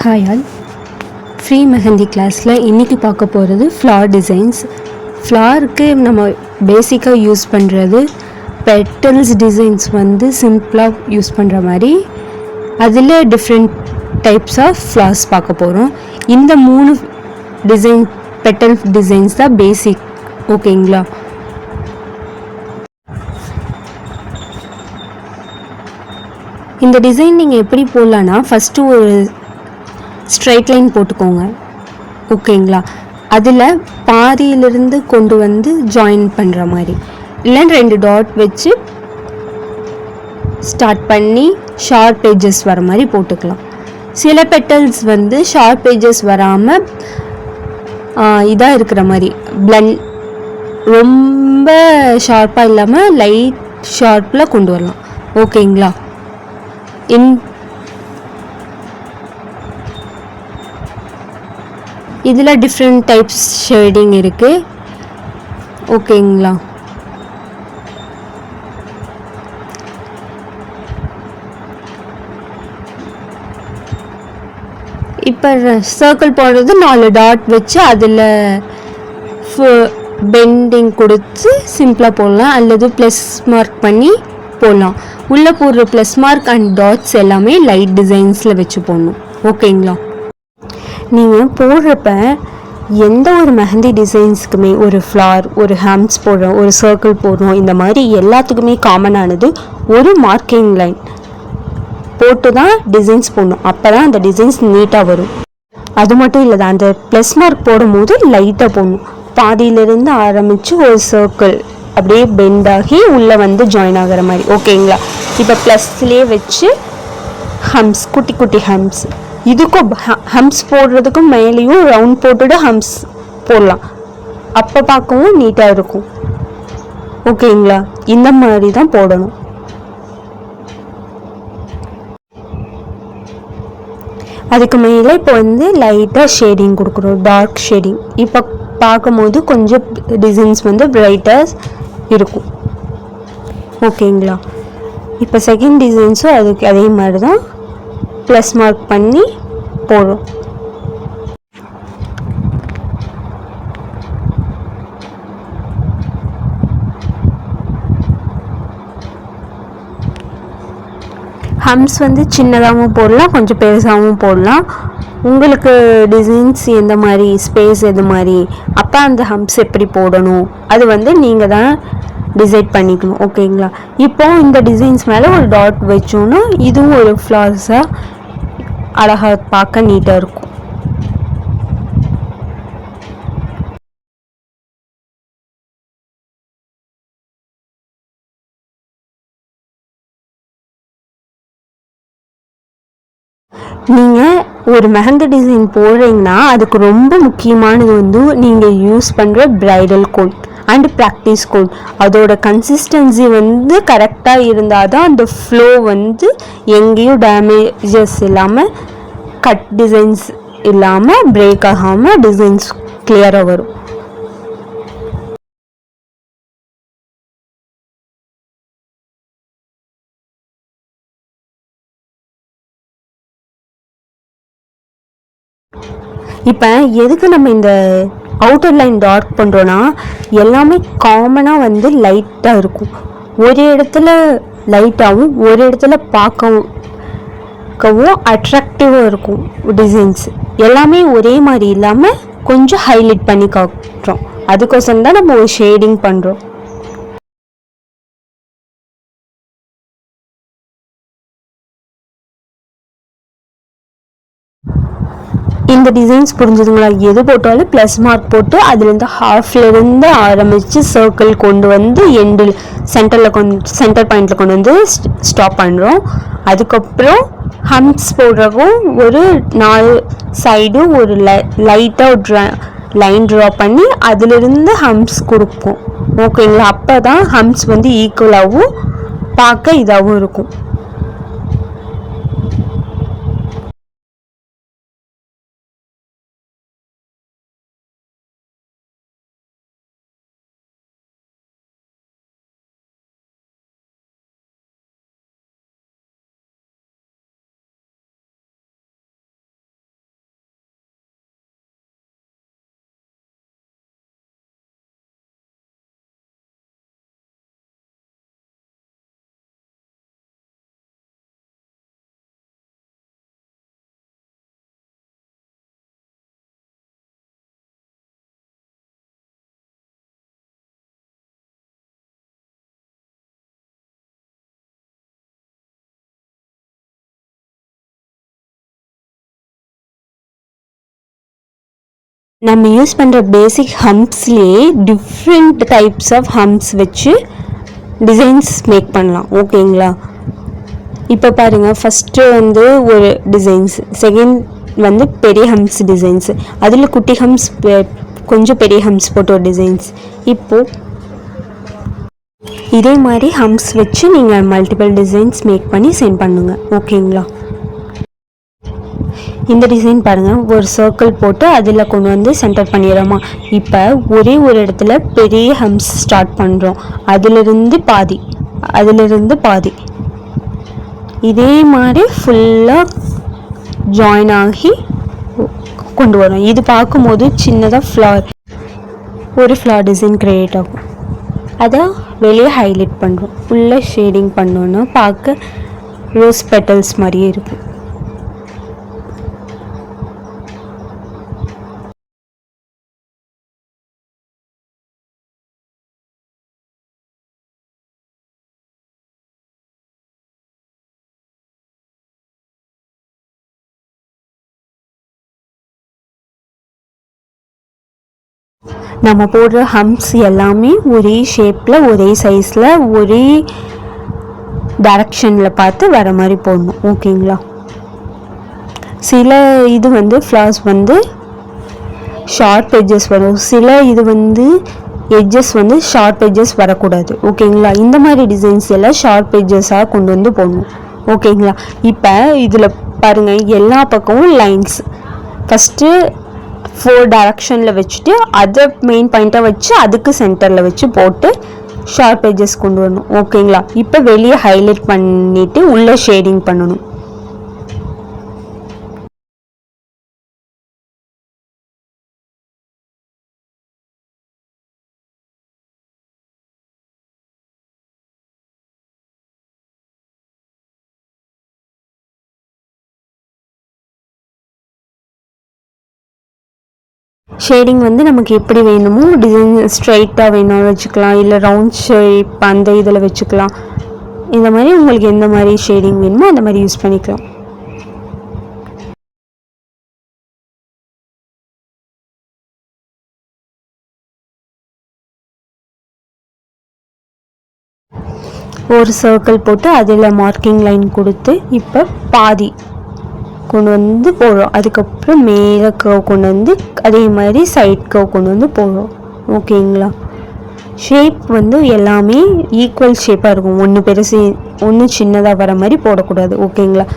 Hi all. Free mehndi கிளாஸில் இன்றைக்கி பார்க்க போகிறது ஃப்ளார் டிசைன்ஸ். ஃப்ளாருக்கு நம்ம பேசிக்காக யூஸ் பண்ணுறது பெட்டல்ஸ் டிசைன்ஸ் சிம்பிளாக யூஸ் பண்ணுற மாதிரி அதில் டிஃப்ரெண்ட் டைப்ஸ் ஆஃப் ஃப்ளார்ஸ் பார்க்க போகிறோம். இந்த 3 டிசைன் பெட்டல் டிசைன்ஸ் தான் பேசிக். ஓகேங்களா? இந்த டிசைன் நீங்கள் எப்படி போடலான்னா, ஃபஸ்ட்டு ஒரு ஸ்ட்ரைட் லைன் போட்டுக்கோங்க. ஓகேங்களா? அதில் பாதியிலிருந்து கொண்டு வந்து ஜாயின் பண்ணுற மாதிரி, இல்லை 2 டாட் வச்சு ஸ்டார்ட் பண்ணி ஷார்ப் எட்ஜஸ் வர மாதிரி போட்டுக்கலாம். சில பெட்டல்ஸ் ஷார்ப் எட்ஜஸ் வராமல் இதாக இருக்கிற மாதிரி பிளண்ட் ரொம்ப ஷார்ப்பாக இல்லாமல் லைட் ஷார்ப்பில் கொண்டு வரலாம். ஓகேங்களா? இதில் டிஃப்ரெண்ட் டைப்ஸ் ஷேடிங் இருக்குது. ஓகேங்களா? இப்போ சர்க்கிள் போடுறது 4 டாட் வச்சு அதில் பெண்டிங் கொடுத்து சிம்பிளாக போடலாம், அல்லது ப்ளஸ் மார்க் பண்ணி போடலாம். உள்ளே போடுற ப்ளஸ் மார்க் அண்ட் டாட்ஸ் எல்லாமே லைட் டிசைன்ஸில் வச்சு போடணும். ஓகேங்களா? நீங்கள் போடுறப்ப எந்த ஒரு மெஹந்தி டிசைன்ஸுக்குமே ஒரு ஃப்ளார், ஒரு ஹேம்ஸ் போடுறோம், ஒரு சர்க்கிள் போடுறோம், இந்த மாதிரி எல்லாத்துக்குமே காமனானது ஒரு மார்க்கிங் லைன் போட்டு தான் டிசைன்ஸ் போடணும். அப்போ தான் அந்த டிசைன்ஸ் நீட்டாக வரும். அது மட்டும் இல்லை, அந்த ப்ளஸ் மார்க் போடும்போது லைட்டாக போடணும். பாதியிலிருந்து ஆரம்பித்து ஒரு சர்க்கிள் அப்படியே பெண்டாகி உள்ளே ஜாயின் ஆகிற மாதிரி. ஓகேங்களா? இப்போ ப்ளஸ்லேயே வச்சு ஹம்ஸ், குட்டி குட்டி ஹம்ஸ், இதுக்கும் ஹம்ஸ் போடுறதுக்கும் மேலேயும் ரவுண்ட் போட்டுட்டு ஹம்ஸ் போடலாம். அப்போ பார்க்கவும் நீட்டாக இருக்கும். ஓகேங்களா? இந்த மாதிரி தான் போடணும். அதுக்கு மேலே இப்போ லைட்டாக ஷேடிங் கொடுக்குறோம், டார்க் ஷேடிங். இப்போ பார்க்கும்போது கொஞ்சம் டிசைன்ஸ் பிரைட்டாக இருக்கும். ஓகேங்களா? இப்போ செகண்ட் டிசைன்ஸும் அதுக்கு அதே மாதிரி தான் ப்ளஸ் மார்க் பண்ணி போடும். ஹம்ஸ் சின்னதாகவும் போடலாம், கொஞ்சம் பெருசாகவும் போடலாம். உங்களுக்கு டிசைன்ஸ் எந்த மாதிரி, ஸ்பேஸ் எது மாதிரி, அப்போ அந்த ஹம்ஸ் எப்படி போடணும் அது நீங்கள் தான் டிசைட் பண்ணிக்கணும். ஓகேங்களா? இப்போ இந்த டிசைன்ஸ் மேலே ஒரு டாட் வச்சோன்னா இதுவும் ஒரு ஃப்ளார்ஸாக அழகாக பார்க்க நீட்டாக இருக்கும். நீங்கள் ஒரு மெஹந்தி டிசைன் போடுறீங்கன்னா அதுக்கு ரொம்ப முக்கியமானது நீங்கள் யூஸ் பண்ணுற bridal code and practice code. அதோட கன்சிஸ்டன்சி கரெக்டாக இருந்தால் தான் அந்த ஃப்ளோ எங்கேயும் டேமேஜஸ் இல்லாமல், கட் டிசைன்ஸ் இல்லாமல், பிரேக் ஆகாமல் டிசைன்ஸ் கிளியராக வரும். இப்போ எதுக்கு நம்ம இந்த அவுட்டர் லைன் டார்க் பண்ணுறோன்னா, எல்லாமே காமனாக லைட்டாக இருக்கும். ஒரு இடத்துல லைட்டாகவும் ஒரு இடத்துல பார்க்கவும் அட்ராக்டிவாக இருக்கும். டிசைன்ஸ் எல்லாமே ஒரே மாதிரி இல்லாமல் கொஞ்சம் ஹைலைட் பண்ணி காட்டுறோம். அதுக்கோசரம் தான் நம்ம ஒரு ஷேடிங் பண்ணுறோம். இந்த டிசைன்ஸ் புரிஞ்சுதுங்களா? எது போட்டாலும் ப்ளஸ் மார்க் போட்டு அதுலேருந்து ஹாஃப்லேருந்து ஆரம்பித்து சர்க்கிள் கொண்டு எண்டில் சென்டர் பாயிண்டில் கொண்டு ஸ்டாப் பண்ணுறோம். அதுக்கப்புறம் ஹம்ஸ் போடுறவும் ஒரு 4 சைடு ஒரு லைட்டாக லைன் ட்ரா பண்ணி அதிலிருந்து ஹம்ஸ் கொடுப்போம். ஓகேங்களா? அப்போ தான் ஹம்ஸ் ஈக்குவலாகவும் பார்க்க இதாகவும் இருக்கும். நம்ம யூஸ் பண்ணுற பேசிக் ஹம்ப்ஸ்லேயே டிஃப்ரெண்ட் டைப்ஸ் ஆஃப் ஹம்ப்ஸ் வச்சு டிசைன்ஸ் மேக் பண்ணலாம். ஓகேங்களா? இப்போ பாருங்கள், ஃபஸ்ட்டு வந்து ஒரு டிசைன்ஸ், செகண்ட் வந்து பெரிய ஹம்ப்ஸ் டிசைன்ஸ், அதில் குட்டி ஹம்ப்ஸ் கொஞ்சம் பெரிய ஹம்ப்ஸ் போட்டு ஒரு டிசைன்ஸ். இப்போது இதே மாதிரி ஹம்ப்ஸ் வச்சு நீங்கள் மல்டிபிள் டிசைன்ஸ் மேக் பண்ணி சென்ட் பண்ணுங்கள். ஓகேங்களா? இந்த டிசைன் பாருங்கள், ஒரு சர்க்கிள் போட்டு அதில் கொண்டு வந்து சென்டர் பண்ணிடுறோமா. இப்போ ஒரே ஒரு இடத்துல பெரிய ஹம்ப்ஸ் ஸ்டார்ட் பண்ணுறோம், அதிலிருந்து பாதி இதே மாதிரி ஃபுல்லாக ஜாயின் ஆகி கொண்டு வரோம். இது பார்க்கும்போது சின்னதாக ஒரு ஃப்ளார் டிசைன் க்ரியேட் ஆகும். அதை வெளியே ஹைலைட் பண்ணுறோம், ஃபுல்லாக ஷேடிங் பண்ணோன்னா பார்க்க ரோஸ் பெட்டல்ஸ் மாதிரியே இருக்கும். நம்ம போடுற ஹம்ப்ஸ் எல்லாமே ஒரே ஷேப்பில், ஒரே சைஸில், ஒரே டைரக்ஷனில் பார்த்து வர மாதிரி போடணும். ஓகேங்களா? சில இது வந்து ஃப்ளார்ஸ் வந்து ஷார்ப் எட்ஜஸ் வரும், சில இது வந்து எட்ஜஸ் வந்து ஷார்ப் எட்ஜஸ் வரக்கூடாது. ஓகேங்களா? இந்த மாதிரி டிசைன்ஸ் எல்லாம் ஷார்ப் எட்ஜஸாக கொண்டு வந்து போடணும். ஓகேங்களா? இப்போ இதில் பாருங்கள், எல்லா பக்கமும் லைன்ஸ் ஃபஸ்ட்டு 4 டைரக்ஷனில் வச்சுட்டு அதை மெயின் பாயிண்ட்டாக வச்சு அதுக்கு சென்டரில் வச்சு போட்டு ஷார்ப் எட்ஜஸ் கொண்டு வரணும். ஓகேங்களா? இப்போ வெளியே ஹைலைட் பண்ணிவிட்டு உள்ளே ஷேடிங் பண்ணணும். ஷேடிங் வந்து நமக்கு எப்படி வேணுமோ, டிசைன் ஸ்ட்ரைட்டாக வேணும் வச்சுக்கலாம், இல்லை ரவுண்ட் ஷேப் அந்த இதில் வச்சுக்கலாம். இந்த மாதிரி உங்களுக்கு எந்த மாதிரி ஷேடிங் வேணுமோ அந்த மாதிரி யூஸ் பண்ணிக்கலாம். ஒரு சர்க்கிள் போட்டு அதில் மார்க்கிங் லைன் கொடுத்து இப்போ பாதி கொண்டு வந்து போடுறோம். அதுக்கப்புறம் மேலே கர்வ் கொண்டு வந்து அதே மாதிரி சைட் கர்வ் கொண்டு வந்து போடுறோம். ஓகேங்களா? ஷேப் வந்து எல்லாமே ஈக்குவல் ஷேப்பாக இருக்கும், ஒன்று பெருசு ஒன்று சின்னதாக வர மாதிரி போடக்கூடாது. ஓகேங்களா?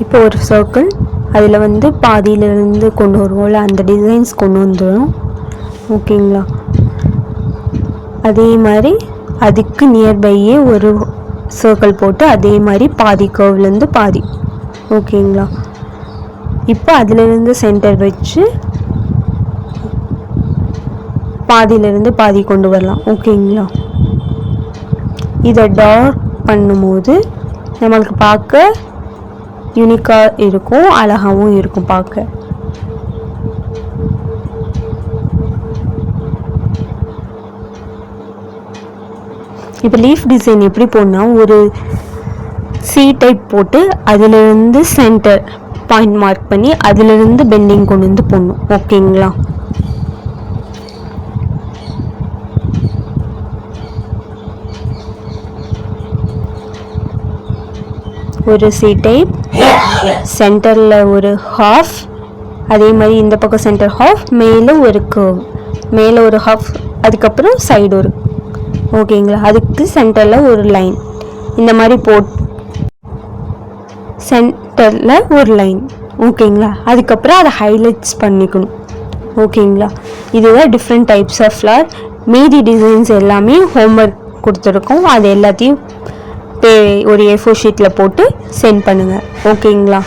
இப்போ ஒரு சர்க்கிள், அதில் வந்து பாதியிலேருந்து கொண்டு வருவோம்ல, அந்த டிசைன்ஸ் கொண்டு வந்துடும். ஓகேங்களா? அதே மாதிரி அதுக்கு நியர்பையே ஒரு சர்க்கிள் போட்டு அதே மாதிரி பாதி கர்வ்லேருந்து பாதி. ஓகேங்களா? இப்போ அதிலிருந்து சென்டர் வச்சு பாதியிலேருந்து பாதி கொண்டு வரலாம். ஓகேங்களா? இதை டார்க் பண்ணும்போது நம்மளுக்கு பார்க்க யூனிக்காக இருக்கும், அழகாகவும் இருக்கும் பார்க்க. இப்போ லீஃப் டிசைன் எப்படி போடணும், ஒரு சி டைப் போட்டு அதிலிருந்து சென்டர் பாயிண்ட் மார்க் பண்ணி அதிலிருந்து பெண்டிங் கொண்டு வந்து போடணும். ஓகேங்களா? ஒரு சி டைப், சென்டரில் ஒரு ஹாஃப், அதே மாதிரி இந்த பக்கம் சென்டர் ஹாஃப், மேலே ஒரு கர்வ், மேலே ஒரு ஹாஃப், அதுக்கப்புறம் சைடு ஒரு. ஓகேங்களா? அதுக்கு சென்டரில் ஒரு லைன், இந்த மாதிரி சென்டரில் ஒரு லைன். ஓகேங்களா? அதுக்கப்புறம் அதை ஹைலைட்ஸ் பண்ணிக்கணும். ஓகேங்களா? இதுதான் டிஃப்ரெண்ட் டைப்ஸ் ஆஃப் ஃப்ளார். மீதி டிசைன்ஸ் எல்லாமே ஹோம்ஒர்க் கொடுத்துருக்கோம், அது எல்லாத்தையும் ஒரு A4 ஷீட்டில் போட்டு சென்ட் பண்ணுங்கள். ஓகேங்களா?